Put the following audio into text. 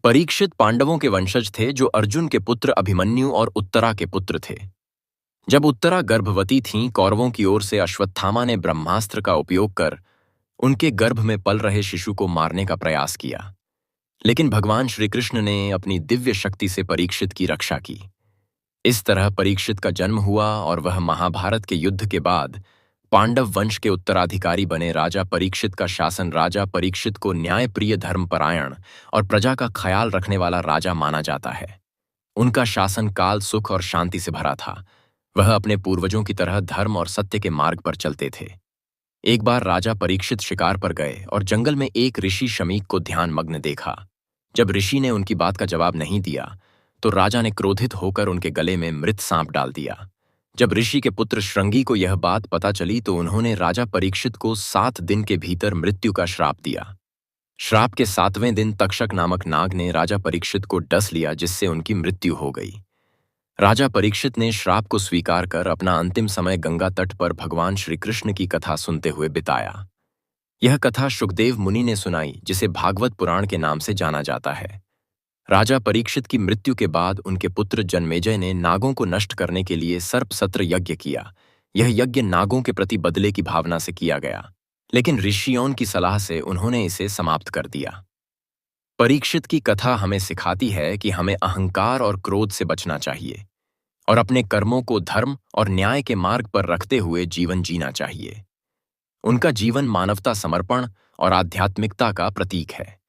परीक्षित पांडवों के वंशज थे जो अर्जुन के पुत्र अभिमन्यु और उत्तरा के पुत्र थे। जब उत्तरा गर्भवती थीं, कौरवों की ओर से अश्वत्थामा ने ब्रह्मास्त्र का उपयोग कर उनके गर्भ में पल रहे शिशु को मारने का प्रयास किया, लेकिन भगवान श्री कृष्ण ने अपनी दिव्य शक्ति से परीक्षित की रक्षा की। इस तरह परीक्षित का जन्म हुआ और वह महाभारत के युद्ध के बाद पांडव वंश के उत्तराधिकारी बने। राजा परीक्षित का शासन राजा परीक्षित को न्यायप्रिय, धर्मपरायण और प्रजा का ख्याल रखने वाला राजा माना जाता है। उनका शासन काल सुख और शांति से भरा था। वह अपने पूर्वजों की तरह धर्म और सत्य के मार्ग पर चलते थे। एक बार राजा परीक्षित शिकार पर गए और जंगल में एक ऋषि शमीक को ध्यान मग्न देखा। जब ऋषि ने उनकी बात का जवाब नहीं दिया तो राजा ने क्रोधित होकर उनके गले में मृत सांप डाल दिया। जब ऋषि के पुत्र श्रृंगी को यह बात पता चली तो उन्होंने राजा परीक्षित को 7 दिन के भीतर मृत्यु का श्राप दिया। श्राप के 7वें दिन तक्षक नामक नाग ने राजा परीक्षित को डस लिया, जिससे उनकी मृत्यु हो गई। राजा परीक्षित ने श्राप को स्वीकार कर अपना अंतिम समय गंगा तट पर भगवान श्री कृष्ण की कथा सुनते हुए बिताया। यह कथा शुकदेव मुनि ने सुनाई, जिसे भागवत पुराण के नाम से जाना जाता है। राजा परीक्षित की मृत्यु के बाद उनके पुत्र जन्मेजय ने नागों को नष्ट करने के लिए सर्पसत्र यज्ञ किया। यह यज्ञ नागों के प्रति बदले की भावना से किया गया, लेकिन ऋषियों की सलाह से उन्होंने इसे समाप्त कर दिया। परीक्षित की कथा हमें सिखाती है कि हमें अहंकार और क्रोध से बचना चाहिए और अपने कर्मों को धर्म और न्याय के मार्ग पर रखते हुए जीवन जीना चाहिए। उनका जीवन मानवता, समर्पण और आध्यात्मिकता का प्रतीक है।